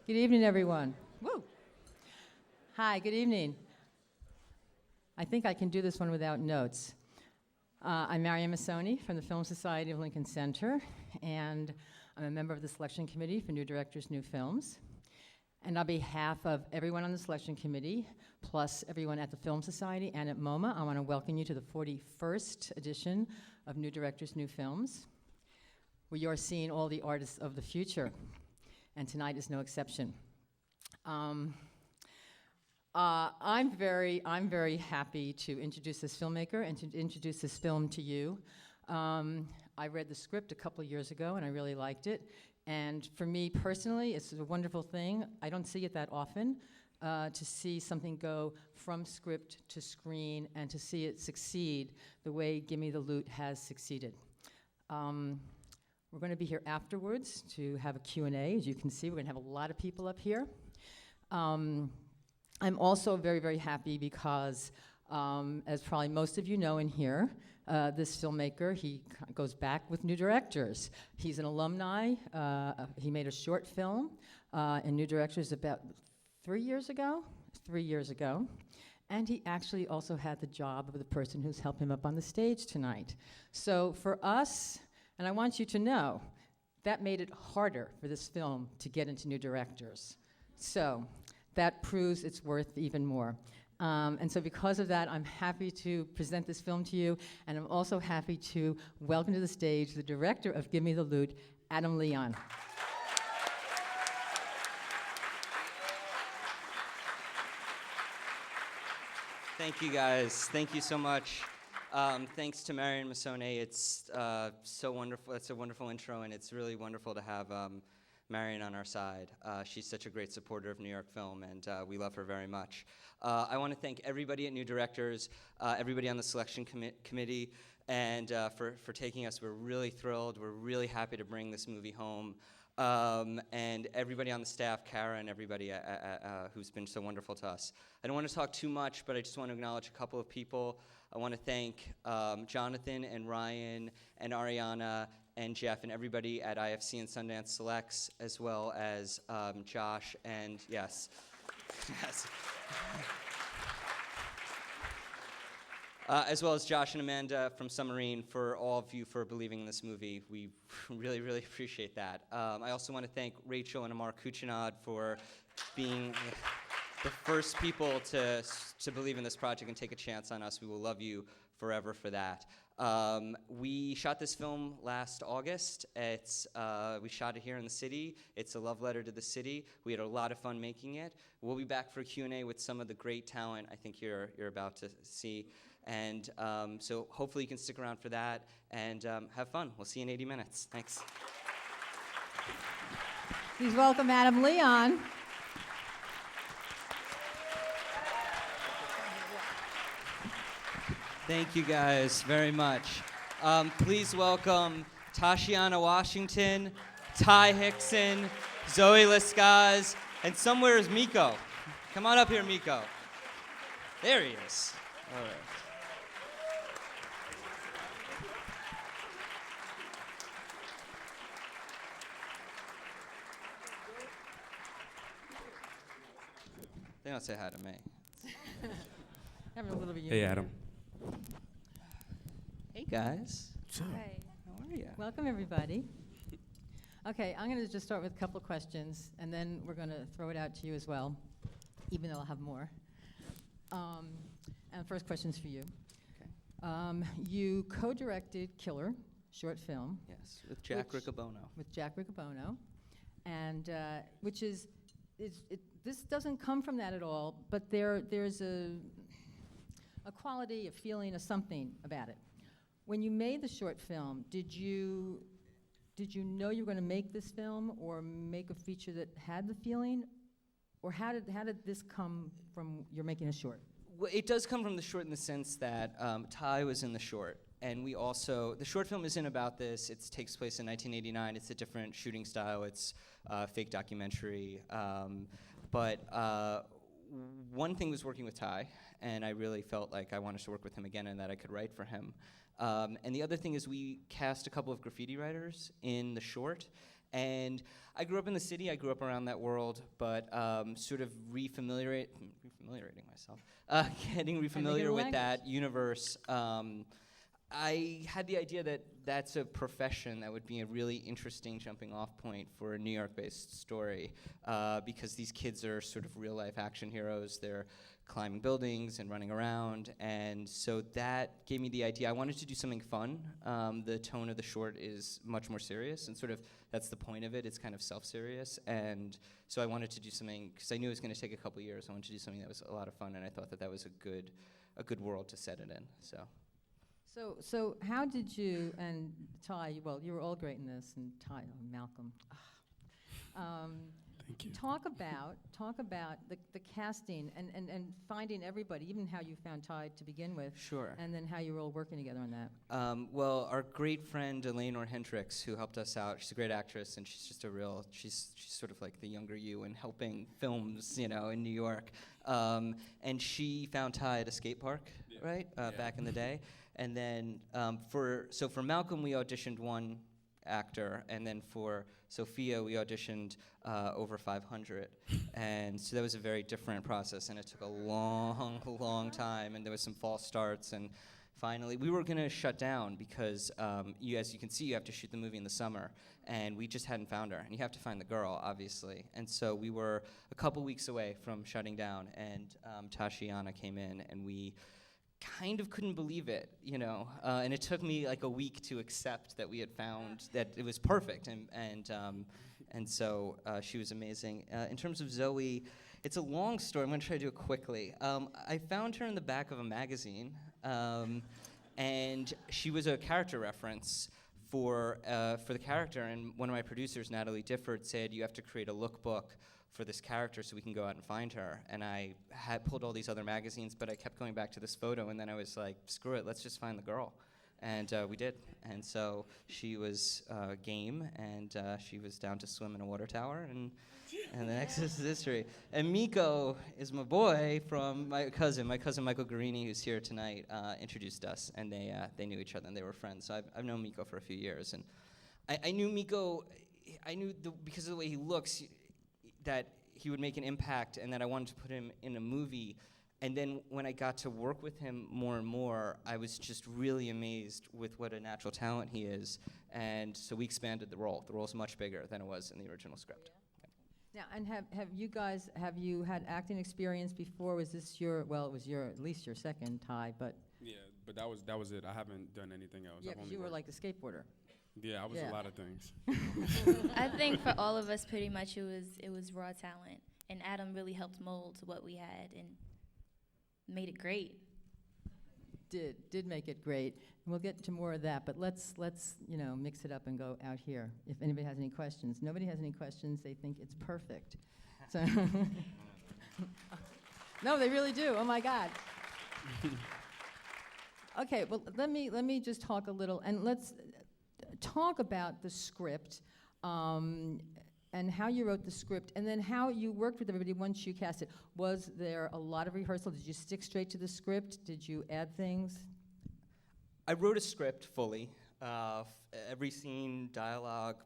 Good evening, everyone. Woo! Hi, good evening. I think I can do this one without notes. I'm Marian Masone from the Film Society of Lincoln Center, and I'm a member of the selection committee for New Directors, New Films. And on behalf of everyone on the selection committee, plus everyone at the Film Society and at MoMA, I want to welcome you to the 41st edition of New Directors, New Films, where you're seeing all the artists of the future. And tonight is no exception. I'm very happy to introduce this filmmaker and to introduce this film to you. I read the script a couple of years ago, and I really liked it. And for me personally, it's a wonderful thing. I don't see it that often, to see something go from script to screen and to see it succeed the way Gimme the Loot has succeeded. We're going to be here afterwards to have a Q&A. As you can see, we're going to have a lot of people up here. I'm also very, very happy because, as probably most of you know in here, this filmmaker, he goes back with New Directors. He's an alumni. He made a short film in New Directors about 3 years ago. 3 years ago. And he actually also had the job of the person who's helped him up on the stage tonight. So for us, and I want you to know, that made it harder for this film to get into New Directors. So that proves its worth even more. And so because of that, I'm happy to present this film to you, and I'm also happy to welcome to the stage the director of Gimme the Loot, Adam Leon. Thank you, guys. Thank you so much. Thanks to Marian Masone. It's so wonderful. It's a wonderful intro, and it's really wonderful to have Marian on our side. She's such a great supporter of New York film, and we love her very much. I want to thank everybody at New Directors, everybody on the selection committee, and for taking us. We're really thrilled. We're really happy to bring this movie home. And everybody on the staff, Kara and everybody who's been so wonderful to us. I don't want to talk too much, but I just want to acknowledge a couple of people. I want to thank Jonathan and Ryan and Ariana and Jeff and everybody at IFC and Sundance Selects, as well as Josh and, yes. As well as Josh and Amanda from Submarine, for all of you for believing in this movie. We really, really appreciate that. I also want to thank Rachel and Amar Kuchinad for being the first people to believe in this project and take a chance on us. We will love you forever for that. We shot this film last August. We shot it here in the city. It's a love letter to the city. We had a lot of fun making it. We'll be back for a Q&A with some of the great talent I think you're about to see. And so hopefully you can stick around for that and have fun. We'll see you in 80 minutes. Thanks. Please welcome Adam Leon. Thank you guys very much. Please welcome Tashiana Washington, Ty Hickson, Zoe Lescaz, and somewhere is Miko. Come on up here, Miko. There he is. All right. They don't say hi to me. Having a little bit. Hey, Adam. Hey, guys. Hi. How are you? Welcome, everybody. Okay, I'm going to just start with a couple of questions, and then we're going to throw it out to you as well, even though I'll have more. And the first question's for you. Okay. You co-directed Killer, short film. Yes, with Jack Riccobono. With Jack Riccobono, and which is this doesn't come from that at all, but there's a quality, a feeling, a something about it. When you made the short film, did you know you were going to make this film or make a feature that had the feeling, or how did this come from? You're making a short. Well, it does come from the short in the sense that Ty was in the short, and we also the short film isn't about this. It takes place in 1989. It's a different shooting style. It's fake documentary, but one thing was working with Ty, and I really felt like I wanted to work with him again and that I could write for him. And the other thing is we cast a couple of graffiti writers in the short, And I grew up in the city. I grew up around that world, but sort of refamiliarating myself, getting refamiliar with that universe. I had the idea that that's a profession that would be a really interesting jumping off point for a New York-based story, because these kids are sort of real-life action heroes. They're climbing buildings and running around, and so that gave me the idea. I wanted to do something fun. The tone of the short is much more serious, and sort of that's the point of it. It's kind of self-serious, and so I wanted to do something, because I knew it was going to take a couple years. I wanted to do something that was a lot of fun, and I thought that that was a good world to set it in. So how did you, and Ty, well, you were all great in this, and Ty, Malcolm. Thank you. Talk about the casting and finding everybody, even how you found Ty to begin with. Sure. And then how you were all working together on that. Well, our great friend Elaine Hendricks, who helped us out, she's a great actress, and she's just she's sort of like the younger you in helping films, in New York. And she found Ty at a skate park, right, back in the day. And then for Malcolm, we auditioned one actor, and then for Sophia, we auditioned over 500. And so that was a very different process, and it took a long, long time, and there was some false starts, and finally, we were going to shut down because, as you can see, you have to shoot the movie in the summer, and we just hadn't found her, and you have to find the girl, obviously. And so we were a couple weeks away from shutting down, and Tashiana came in, and we kind of couldn't believe it, and it took me like a week to accept that we had found that it was perfect, and so she was amazing. In terms of Zoe, it's a long story. I'm going to try to do it quickly. I found her in the back of a magazine, and she was a character reference for the character, and one of my producers, Natalie Difford, said, you have to create a lookbook for this character so we can go out and find her. And I had pulled all these other magazines, but I kept going back to this photo, and then I was like, screw it, let's just find the girl. And we did. And so she was game, and she was down to swim in a water tower, and the next is history. And Miko is my boy from my cousin Michael Guarini, who's here tonight, introduced us, and they knew each other, and they were friends. So I've known Miko for a few years, and I knew Miko, because of the way he looks, that he would make an impact, and that I wanted to put him in a movie. And then when I got to work with him more and more, I was just really amazed with what a natural talent he is. And so we expanded the role. The role's much bigger than it was in the original script. Now, and have you had acting experience before? Was this it was at least your second, Ty, but. Yeah, but that was it. I haven't done anything else. Yeah, because you were like the skateboarder. Yeah, I was a lot of things. I think for all of us, pretty much it was raw talent, and Adam really helped mold what we had and made it great. Did make it great. And we'll get to more of that, but let's mix it up and go out here. If anybody has any questions, nobody has any questions. They think it's perfect. So no, they really do. Oh my God. Okay, well let me just talk a little, and let's talk about the script and how you wrote the script, and then how you worked with everybody once you cast it. Was there a lot of rehearsal? Did you stick straight to the script? Did you add things? I wrote a script fully, every scene, dialogue.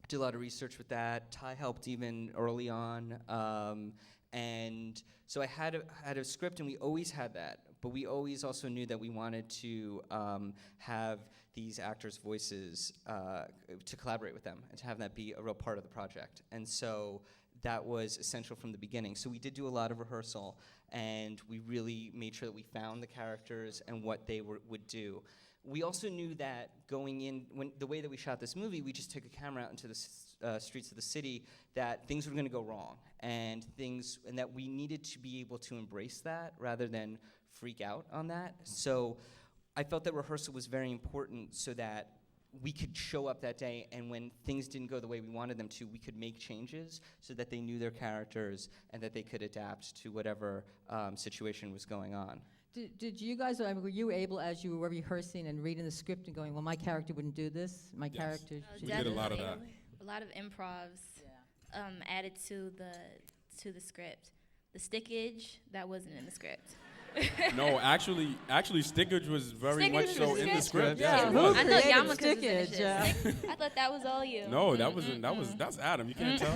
I did a lot of research with that. Ty helped even early on, and so I had a script, and we always had that. But we always also knew that we wanted to have these actors' voices to collaborate with them and to have that be a real part of the project. And so that was essential from the beginning. So we did do a lot of rehearsal, and we really made sure that we found the characters and what they would do. We also knew that going in, the way that we shot this movie, we just took a camera out into the streets of the city, that things were going to go wrong, and that we needed to be able to embrace that rather than freak out on that. So I felt that rehearsal was very important so that we could show up that day, and when things didn't go the way we wanted them to, we could make changes so that they knew their characters and that they could adapt to whatever situation was going on. Did you guys, were you able, as you were rehearsing and reading the script and going, well, my character wouldn't do this, my character We did a lot of that. A lot of improvs added to the script. The stickage, that wasn't in the script. No, actually, stickage was very much Stickage so was in the good. script. Yeah, it who was. I thought created Yarmulkes was in the stickage, shit. I thought that was all you. No, that wasn't. That's Adam. You can't tell.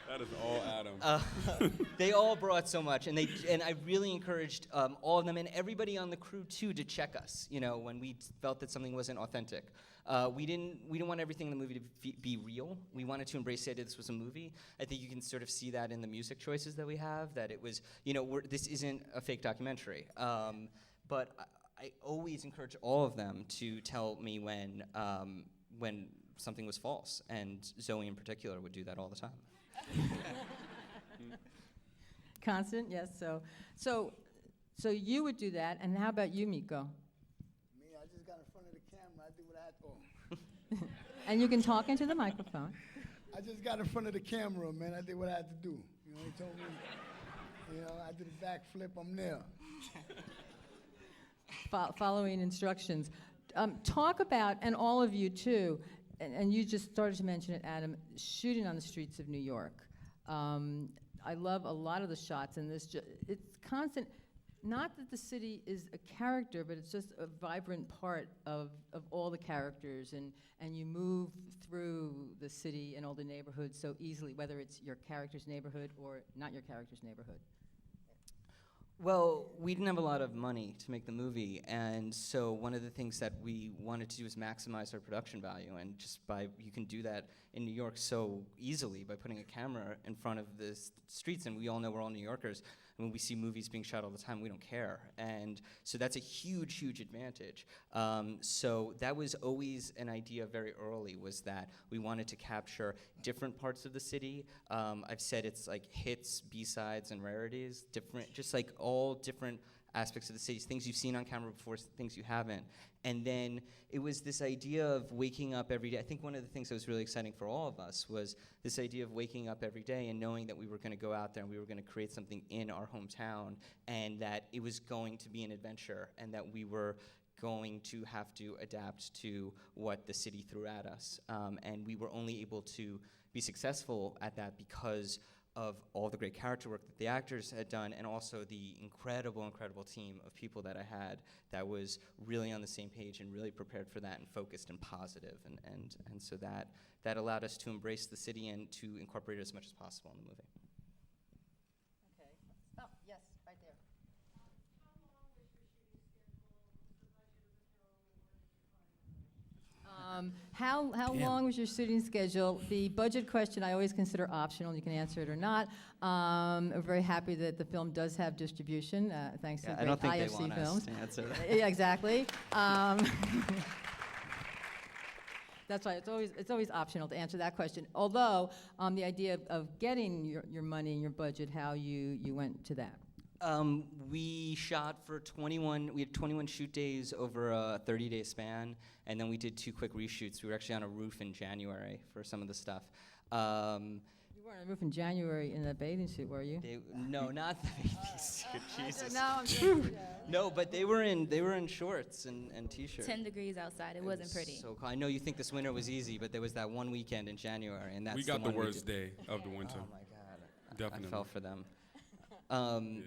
That is all Adam. They all brought so much, and I really encouraged all of them and everybody on the crew too to check us. You know, when we felt that something wasn't authentic, we didn't want everything in the movie to be real. We wanted to embrace the idea this was a movie. I think you can sort of see that in the music choices that we have. That it was, you know, this isn't a fake documentary. But I always encourage all of them to tell me when something was false, and Zoe in particular would do that all the time. Constant, yes. So you would do that, and how about you, Miko? Me, I just got in front of the camera. I did what I had to. And you can talk into the microphone. I just got in front of the camera, man. I did what I had to do. You know, he told me. You know, I did a backflip. I'm there. Following instructions. Talk about, and all of you too, and you just started to mention it, Adam, shooting on the streets of New York. I love a lot of the shots in this. It's constant. Not that the city is a character, but it's just a vibrant part of all the characters, and you move through the city and all the neighborhoods so easily, whether it's your character's neighborhood or not your character's neighborhood. Well, we didn't have a lot of money to make the movie, and so one of the things that we wanted to do was maximize our production value, and you can do that in New York so easily by putting a camera in front of the streets, and we all know we're all New Yorkers. When we see movies being shot all the time, we don't care. And so that's a huge, huge advantage. So that was always an idea very early, was that we wanted to capture different parts of the city. I've said it's like hits, B-sides, and rarities, just like all different aspects of the city, things you've seen on camera before, things you haven't. And then it was this idea of waking up every day. I think one of the things that was really exciting for all of us was this idea of waking up every day and knowing that we were going to go out there and we were going to create something in our hometown, and that it was going to be an adventure, and that we were going to have to adapt to what the city threw at us. And we were only able to be successful at that because of all the great character work that the actors had done, and also the incredible, incredible team of people that I had that was really on the same page and really prepared for that and focused and positive. And so that allowed us to embrace the city and to incorporate it as much as possible in the movie. Okay. Oh, yes, right there. How long was your shooting schedule? The budget question I always consider optional. You can answer it or not. We're very happy that the film does have distribution, thanks to I great don't think IFC they want Films. us to answer that. Yeah, exactly. That's right. It's always optional to answer that question. Although the idea of getting your money and your budget, how you went to that. We shot for 21. We had 21 shoot days over a 30-day span, and then we did 2 quick reshoots. We were actually on a roof in January for some of the stuff. You were on a roof in January in a bathing suit, were you? No, not the bathing suit. Jesus. No, I'm just, No, but they were in shorts and t-shirts. 10 degrees outside. It wasn't pretty. So cold. I know you think this winter was easy, but there was that one weekend in January, and that's We got the one worst did. day of the winter. Oh my God, Definitely. I fell for them. Yeah.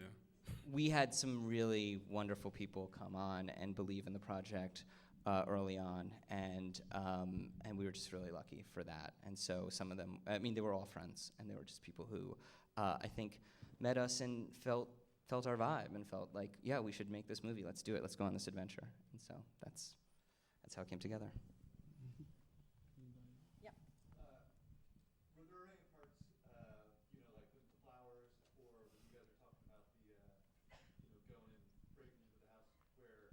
We had some really wonderful people come on and believe in the project early on, and we were just really lucky for that. And so some of them, I mean, they were all friends, and they were just people who I think met us and felt our vibe and felt like, yeah, we should make this movie. Let's do it. Let's go on this adventure. And so that's how it came together. Were there any parts, like with the flowers, or when you guys are talking about the, going and breaking into the house, where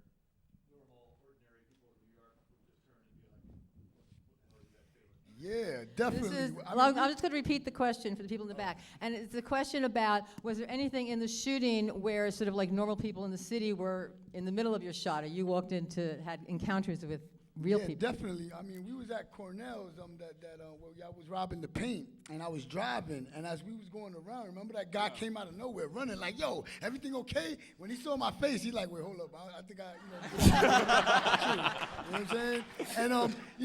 normal, ordinary people in New York would just turn and be like, what the hell are you guys doing? Yeah, definitely. I'm just going to repeat the question for the people in the back. And it's a question about, was there anything in the shooting where sort of like normal people in the city were in the middle of your shot, or you walked into, had encounters with real people? Definitely. I mean, we was at Cornell's where y'all was robbing the paint, and I was driving, and as we was going around, remember that guy came out of nowhere running like, yo, everything okay? When he saw my face, he's like, wait, hold up, I think you know what I'm saying? And,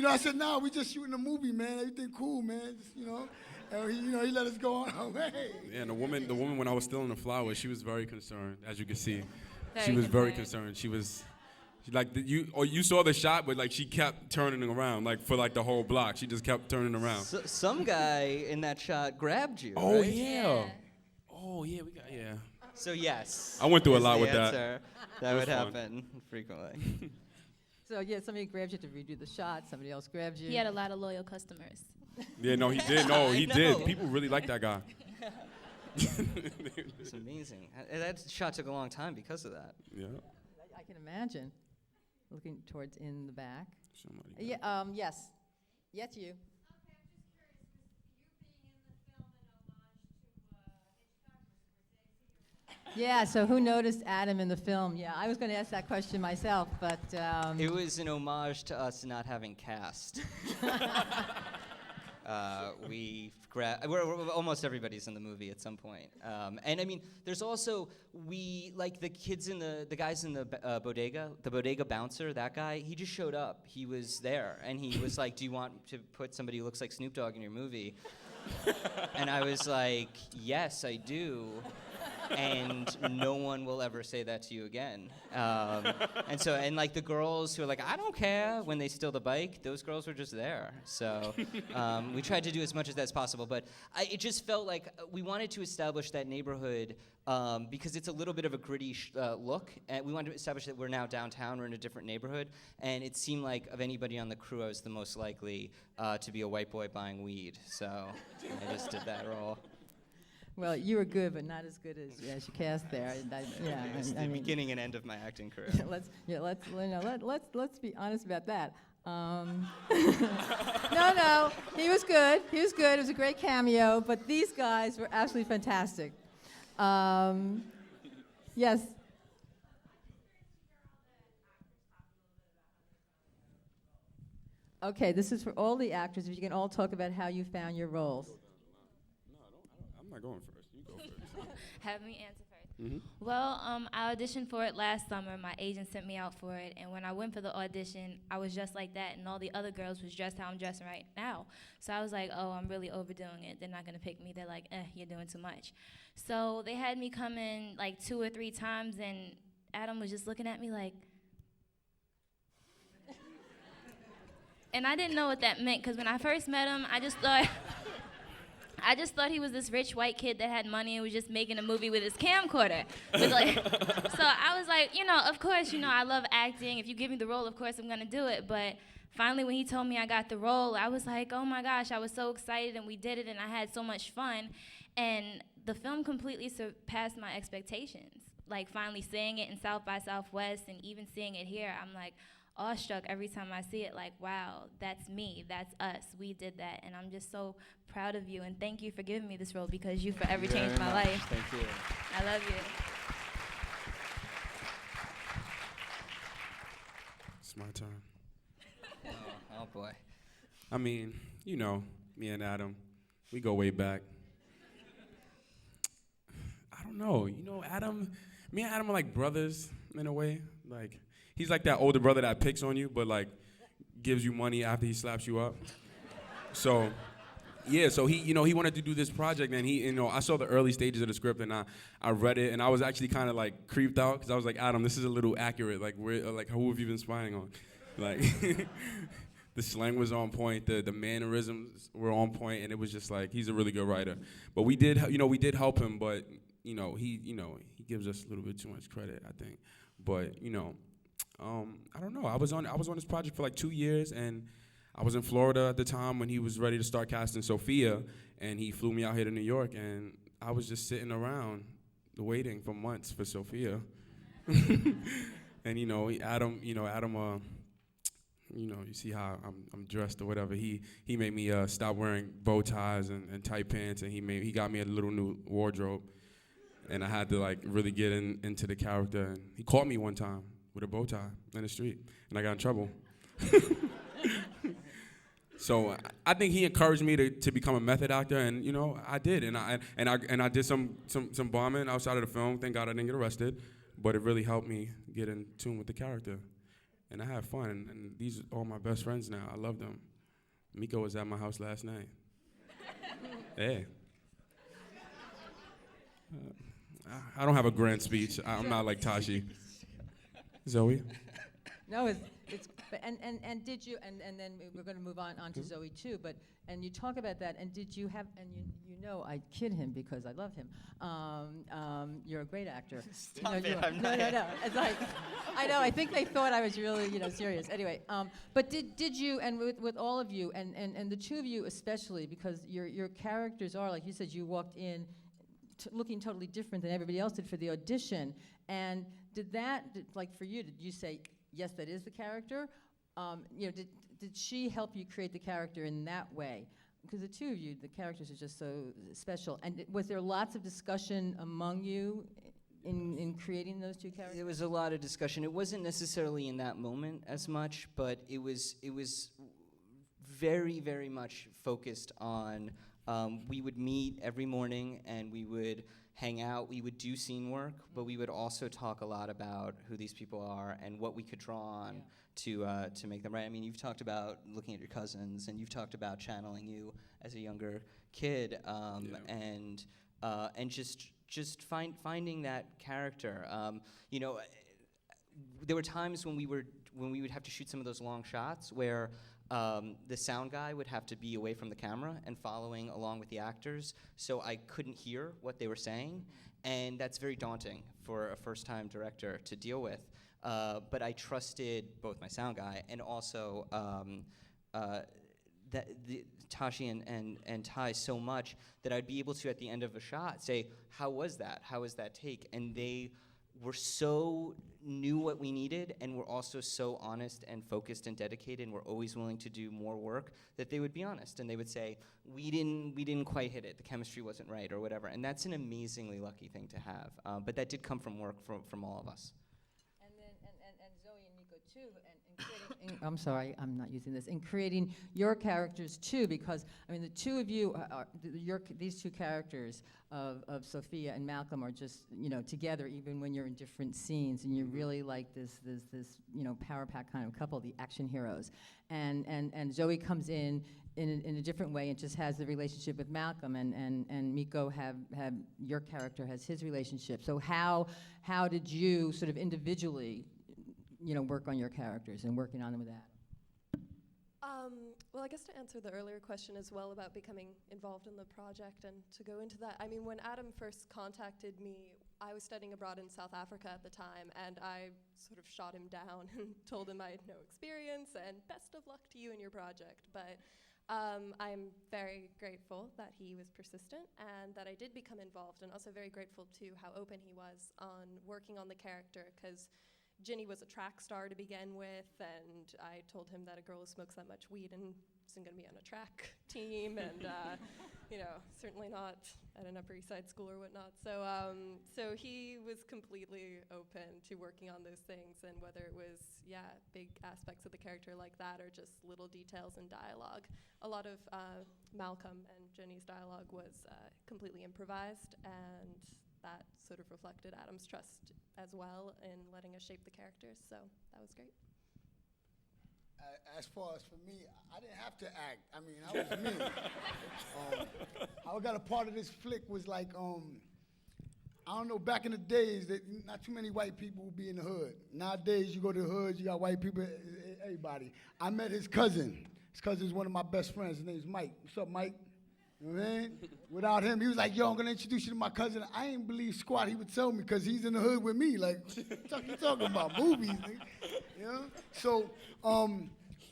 I said, nah, we just shooting a movie, man, everything cool, man, just, And he let us go on our way. Yeah, and the woman when I was still in the flowers, she was very concerned, as you can see. She Very was very concerned. concerned. You saw the shot, but like she kept turning around, like for like the whole block. She just kept turning around. Some guy in that shot grabbed you. Oh right? yeah. Oh yeah, yeah. So yes. I went through a is lot the with that. answer. That It would was fun. happen frequently. So yeah, somebody grabs you to redo the shot. Somebody else grabs you. He had a lot of loyal customers. Yeah, no, he did. No, he I know. did. People really like that guy. It's amazing. That shot took a long time because of that. Yeah. I can imagine. Looking towards in the back. Somebody. Yeah. Yes. Yes, you. Yeah, so who noticed Adam in the film? Yeah, I was going to ask that question myself, but It was an homage to us not having cast. Almost everybody's in the movie at some point. And I mean, there's also, like the kids the guys in the bodega bouncer, that guy, he just showed up. He was there, and he was like, do you want to put somebody who looks like Snoop Dogg in your movie? And I was like, yes, I do. And no one will ever say that to you again. And like the girls who are like, I don't care, when they steal the bike, those girls were just there. So we tried to do as much as that's possible, but it just felt like we wanted to establish that neighborhood because it's a little bit of a gritty look. And we wanted to establish that we're now downtown, we're in a different neighborhood, and it seemed like of anybody on the crew, I was the most likely to be a white boy buying weed. So I just did that role. well, you were good, but not as good as you cast there. It's the I mean, beginning and end of my acting career. let's be honest about that. No, he was good. He was good. It was a great cameo. But these guys were absolutely fantastic. Yes. Okay, this is for all the actors. If you can all talk about how you found your roles. I'm not going first. You go first. Have me answer first. Mm-hmm. Well, I auditioned for it last summer. My agent sent me out for it, and when I went for the audition, I was just like that, and all the other girls was dressed how I'm dressing right now. So I was like, oh, I'm really overdoing it. They're not gonna pick me. They're like, you're doing too much. So they had me come in like 2 or 3 times, and Adam was just looking at me like, and I didn't know what that meant, because when I first met him, I just thought he was this rich white kid that had money and was just making a movie with his camcorder. So I was like, of course, I love acting. If you give me the role, of course I'm gonna do it. But finally, when he told me I got the role, I was like, oh my gosh, I was so excited, and we did it, and I had so much fun. And the film completely surpassed my expectations. Like finally seeing it in South by Southwest and even seeing it here, I'm like, awestruck every time I see it, like, wow, that's me, that's us, we did that, and I'm just so proud of you, and thank you for giving me this role, because you forever changed my life. Thank you. I love you. It's my turn. Oh boy. I mean, me and Adam, we go way back. I don't know. Me and Adam are like brothers in a way. Like, he's like that older brother that picks on you, but like gives you money after he slaps you up. So, yeah, so he wanted to do this project, and I saw the early stages of the script, and I read it, and I was actually kind of like creeped out, because I was like, Adam, this is a little accurate. Like, who have you been spying on? Like, the slang was on point, the mannerisms were on point, and it was just like, he's a really good writer. But we did help him, but he gives us a little bit too much credit, I think. But I don't know. I was on this project for like 2 years, and I was in Florida at the time when he was ready to start casting Sophia, and he flew me out here to New York, and I was just sitting around waiting for months for Sophia. And Adam, you see how I'm dressed or whatever. He made me stop wearing bow ties and tight pants, and he got me a little new wardrobe, and I had to like really get into the character. And he caught me one time with a bow tie in the street, and I got in trouble. So I think he encouraged me to become a method actor, and I did, and I did some bombing outside of the film. Thank God I didn't get arrested, but it really helped me get in tune with the character, and I had fun. And these are all my best friends now. I love them. Miko was at my house last night. Hey. I don't have a grand speech. I'm not like Tashi. Zoe? No, it's and did you and then we're going to move on to Zoe too. But and you talk about that. And did you have and you know I kid him because I love him. You're a great actor. Stop you know, it, I'm not. No. It's like I know. I think they thought I was really serious. Anyway, but did you and with all of you and the two of you especially because your characters are like you said you walked in looking totally different than everybody else did for the audition. And like for you, did you say, yes, that is the character? Did she help you create the character in that way? Because the two of you, the characters are just so special. And was there lots of discussion among you in creating those two characters? There was a lot of discussion. It wasn't necessarily in that moment as much, but it was very, very much focused on we would meet every morning and we would hang out, we would do scene work, but we would also talk a lot about who these people are and what we could draw on to make them right. I mean, you've talked about looking at your cousins, and you've talked about channeling you as a younger kid, and just finding that character. There were times when we would have to shoot some of those long shots where the sound guy would have to be away from the camera and following along with the actors, so I couldn't hear what they were saying, and that's very daunting for a first-time director to deal with. But I trusted both my sound guy and also Tashi and Ty so much that I'd be able to, at the end of a shot, say, how was that? How was that take? And they knew what we needed, and were also so honest and focused and dedicated, and were always willing to do more work, that they would be honest and they would say, we didn't quite hit it, the chemistry wasn't right, or whatever. And that's an amazingly lucky thing to have. But that did come from work from all of us. And then and Zoe and Nico too, and creating. I'm sorry, I'm not using this. In creating your characters too, because I mean the two of you these two characters of Sophia and Malcolm are just together even when you're in different scenes, and you're really like this power pack kind of couple, the action heroes. And Zoe comes in a different way and just has the relationship with Malcolm, and Miko have your character has his relationship. So how did you sort of individually work on your characters and working on them with that? Well, I guess to answer the earlier question as well about becoming involved in the project and to go into that, I mean, when Adam first contacted me, I was studying abroad in South Africa at the time, and I sort of shot him down and told him I had no experience and best of luck to you and your project. But I'm very grateful that he was persistent and that I did become involved, and also very grateful to how open he was on working on the character, because Ginny was a track star to begin with, and I told him that a girl who smokes that much weed and isn't going to be on a track team, and certainly not at an Upper East Side school or whatnot. So he was completely open to working on those things, and whether it was big aspects of the character like that or just little details in dialogue. A lot of Malcolm and Ginny's dialogue was completely improvised, and that sort of reflected Adam's trust as well in letting us shape the characters, so that was great. As far as for me, I didn't have to act. I mean, I was me. How I got a part of this flick was like, I don't know, back in the days, that not too many white people would be in the hood. Nowadays, you go to the hood, you got white people, everybody. I met his cousin. His cousin's one of my best friends. His name's Mike. What's up, Mike? You know what I mean? Without him, he was like, yo, I'm going to introduce you to my cousin. I ain't believe squat he would tell me, because he's in the hood with me. Like, what you talking about? Movies, nigga. You know? So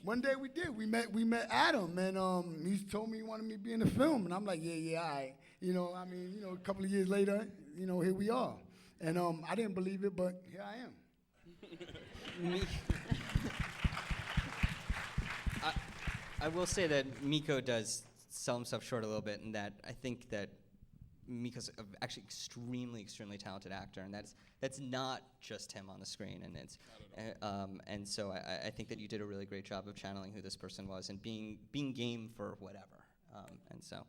one day we did. We met Adam, and he told me he wanted me to be in the film. And I'm like, yeah, all right. A couple of years later, here we are. And I didn't believe it, but here I am. I will say that Miko does sell himself short a little bit, in that I think that Miko's actually extremely talented actor, and that's not just him on the screen, and it's and so I think that you did a really great job of channeling who this person was and being game for whatever, and so.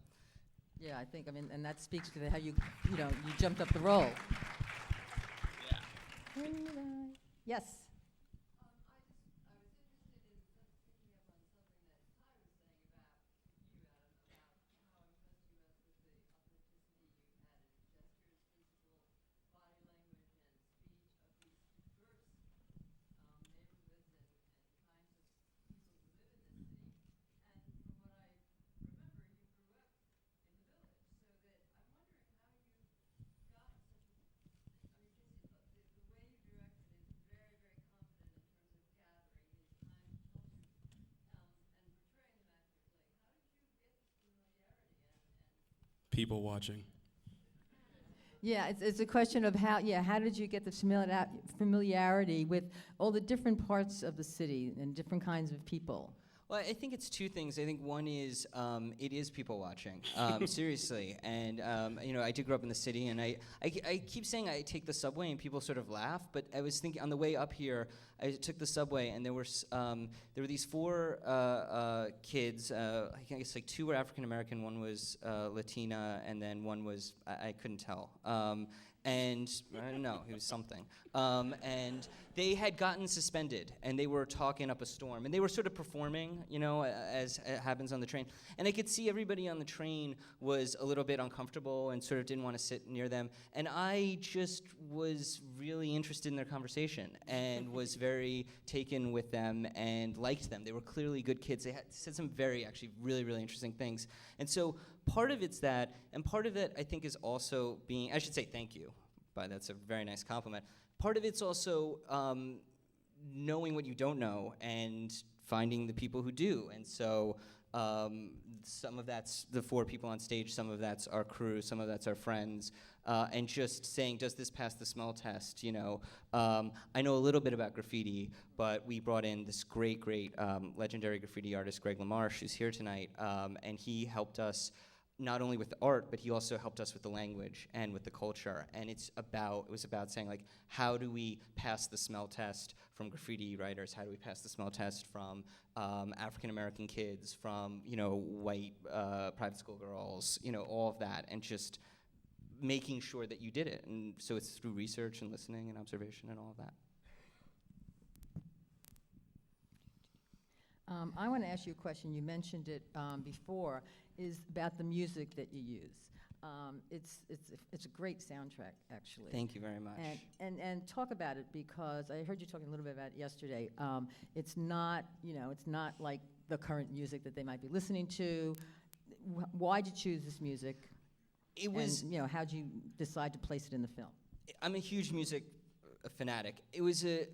Yeah, I think, and that speaks to how you jumped up the role. Yeah. Yes. people watching. Yeah, it's a question of how did you get the familiarity with all the different parts of the city and different kinds of people? Well, I think it's two things. I think one is it is people watching, seriously. And I did grow up in the city, and I keep saying I take the subway, and people sort of laugh. But I was thinking on the way up here, I took the subway, and there were these four kids. I guess like two were African American, one was Latina, and then one was I couldn't tell. And I don't know, he was something. And they had gotten suspended, and they were talking up a storm, and they were sort of performing, as it happens on the train. And I could see everybody on the train was a little bit uncomfortable and sort of didn't want to sit near them. And I just was really interested in their conversation and was very taken with them and liked them. They were clearly good kids. They had said some actually really, really interesting things. And so part of it's that, and part of it I think is also I should say thank you, but that's a very nice compliment. Part of it's also knowing what you don't know and finding the people who do. And so some of that's the four people on stage, some of that's our crew, some of that's our friends, and just saying, does this pass the smell test? I know a little bit about graffiti, but we brought in this great legendary graffiti artist, Greg LaMarche, who's here tonight, and he helped us not only with the art, but he also helped us with the language and with the culture. And it was about saying, like, how do we pass the smell test from graffiti writers? How do we pass the smell test from African-American kids, from, white private school girls, all of that, and just making sure that you did it. And so it's through research and listening and observation and all of that. I want to ask you a question. You mentioned it before, is about the music that you use. It's a great soundtrack, actually. Thank you very much. And talk about it, because I heard you talking a little bit about it yesterday. It's not like the current music that they might be listening to. Why'd you choose this music? It was, how'd you decide to place it in the film? I'm a huge music fanatic. It was a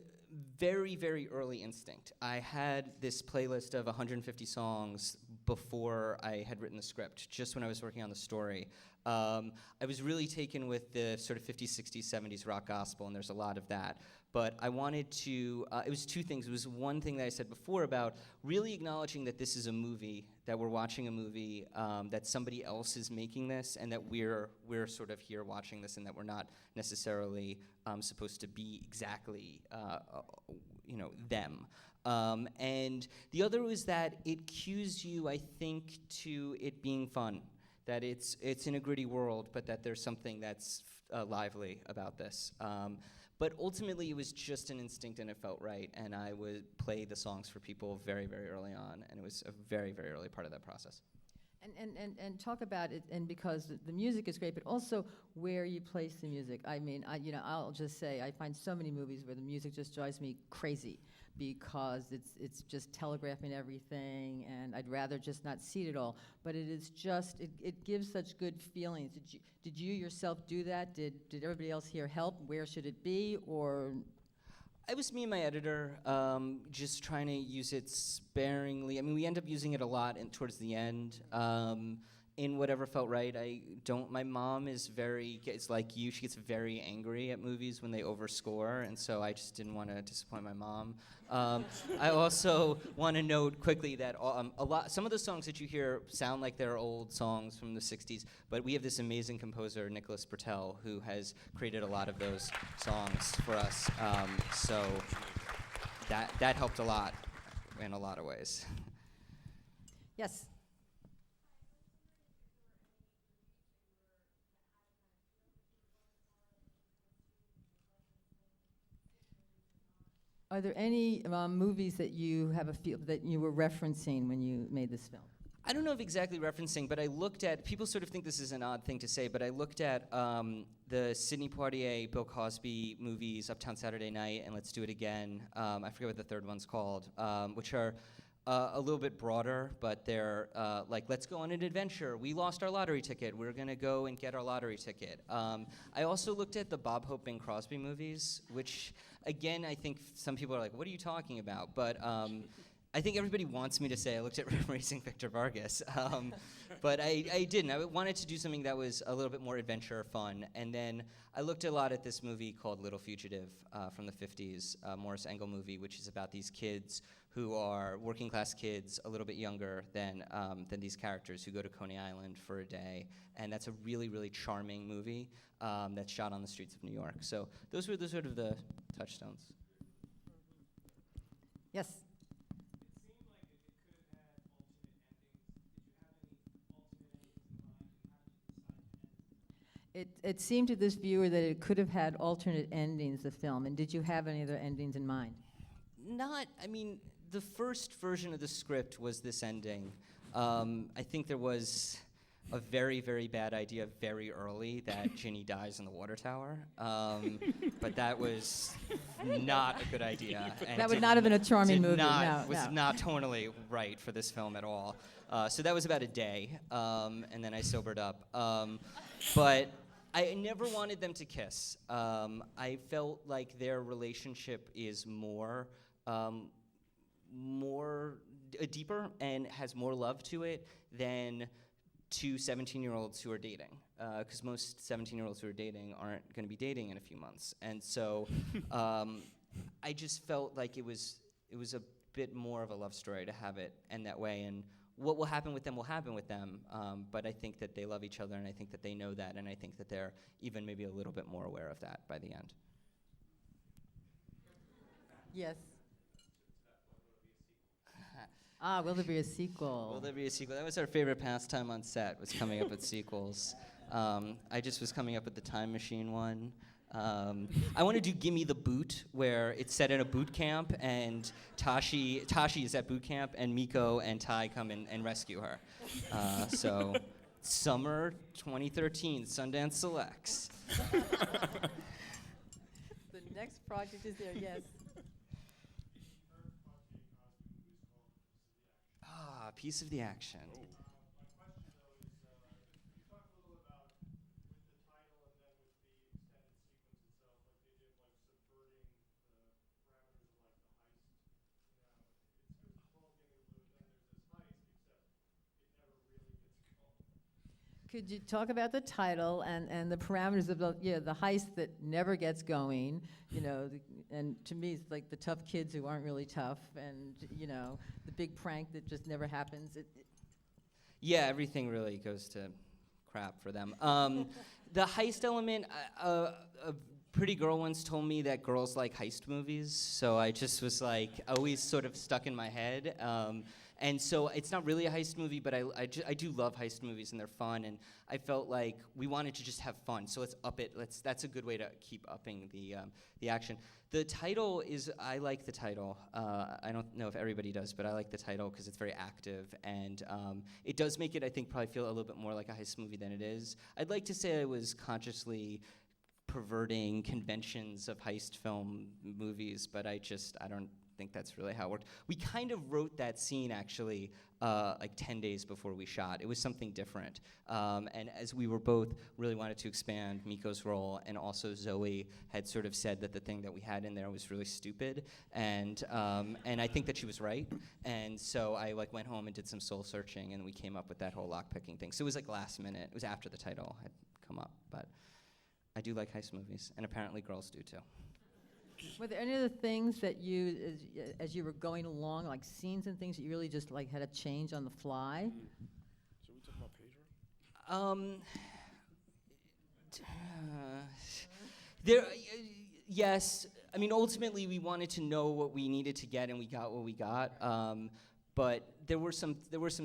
very, very early instinct. I had this playlist of 150 songs before I had written the script, just when I was working on the story. I was really taken with the sort of 50s, 60s, 70s rock gospel, and there's a lot of that. But I wanted to, it was two things. It was one thing that I said before about really acknowledging that this is a movie, that we're watching a movie, that somebody else is making this, and that we're sort of here watching this, and that we're not necessarily supposed to be exactly, them. And the other was that it cues you, I think, to it being fun, that it's in a gritty world, but that there's something that's lively about this. But ultimately, it was just an instinct, and it felt right. And I would play the songs for people very, very early on, and it was a very, very early part of that process. And talk about it, and because the music is great, but also where you place the music. I mean, I'll just say I find so many movies where the music just drives me crazy, because it's just telegraphing everything, and I'd rather just not see it all. But it is just, it gives such good feelings. Did you yourself do that? Did everybody else here help? Where should it be? Or It was me and my editor, just trying to use it sparingly. I mean, we end up using it a lot towards the end. In whatever felt right. My mom is it's like you, she gets very angry at movies when they overscore, and so I just didn't want to disappoint my mom. I also want to note quickly that some of the songs that you hear sound like they're old songs from the 60s, but we have this amazing composer, Nicholas Bertel, who has created a lot of those songs for us. So that helped a lot in a lot of ways. yes. Are there any movies that you have that you were referencing when you made this film? I don't know if exactly referencing, but I looked at, people sort of think this is an odd thing to say, but I looked at the Sidney Poitier, Bill Cosby movies, Uptown Saturday Night, and Let's Do It Again. I forget what the third one's called, which are a little bit broader, but they're like, let's go on an adventure. We lost our lottery ticket. We're going to go and get our lottery ticket. I also looked at the Bob Hope, Bing Crosby movies, which, again, I think some people are like, what are you talking about? But I think everybody wants me to say I looked at Racing Victor Vargas, but I didn't. I wanted to do something that was a little bit more adventure, fun, and then I looked a lot at this movie called Little Fugitive from the 50s, Morris Engel movie, which is about these kids who are working class kids, a little bit younger than these characters, who go to Coney Island for a day, and that's a really, really charming movie that's shot on the streets of New York. So those were the sort of the touchstones. Yes. It seemed to this viewer that it could have had alternate endings, the film, and did you have any other endings in mind? I mean, the first version of the script was this ending. I think there was a very, very bad idea very early that Ginny dies in the water tower, but that was not a good idea. And That would not have been a charming movie, was not tonally right for this film at all. So that was about a day, and then I sobered up. But I never wanted them to kiss. I felt like their relationship is more deeper and has more love to it than two 17-year-olds who are dating, because most 17-year-olds who are dating aren't going to be dating in a few months. And so I just felt like it was a bit more of a love story to have it end that way. And what will happen with them will happen with them, but I think that they love each other, and I think that they know that, and I think that they're even maybe a little bit more aware of that by the end. Yes. Will there be a sequel? Will there be a sequel? That was our favorite pastime on set, was coming up with sequels. I just was coming up with the Time Machine one. I want to do Gimme the Boot, where it's set in a boot camp, and Tashi is at boot camp, and Miko and Tai come in and rescue her. So, summer 2013, Sundance Selects. The next project is there, yes. Piece of the action. Could you talk about the title and the parameters of the heist that never gets going, and to me it's like the tough kids who aren't really tough, and the big prank that just never happens. Yeah, everything really goes to crap for them. The heist element, a pretty girl once told me that girls like heist movies, so I just was like, always sort of stuck in my head. And so it's not really a heist movie, but I do love heist movies, and they're fun, and I felt like we wanted to just have fun, so let's up it. That's a good way to keep upping the action. The title is, I like the title. I don't know if everybody does, but I like the title because it's very active, and it does make it, I think, probably feel a little bit more like a heist movie than it is. I'd like to say I was consciously perverting conventions of heist film movies, but I don't think that's really how it worked. We kind of wrote that scene actually like 10 days before we shot. It was something different. And as we were both really wanted to expand Miko's role, and also Zoe had sort of said that the thing that we had in there was really stupid, and I think that she was right. And so I went home and did some soul searching, and we came up with that whole lock-picking thing. So it was like last minute. It was after the title had come up, but I do like heist movies, and apparently girls do too. Were there any other things that you, as you were going along, like scenes and things that you really just had to change on the fly? Should we talk about Pedro? Yes. I mean, ultimately, we wanted to know what we needed to get, and we got what we got. But there were some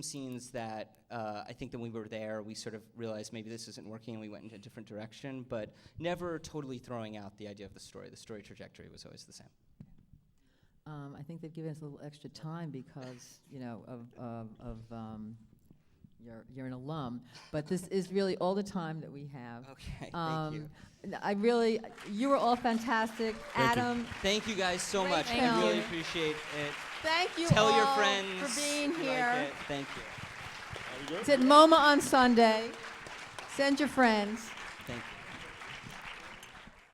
scenes that I think that when we were there, we sort of realized maybe this isn't working, and we went in a different direction, but never totally throwing out the idea of the story. The story trajectory was always the same. I think they've given us a little extra time because, you're an alum, but this is really all the time that we have. Okay, thank you. You were all fantastic. Thank you. Adam, Thank you guys so Great much. film. I really appreciate it. thank you Tell all your friends for being you here. Like it. Thank you. It's at MoMA on Sunday. Send your friends. Thank you.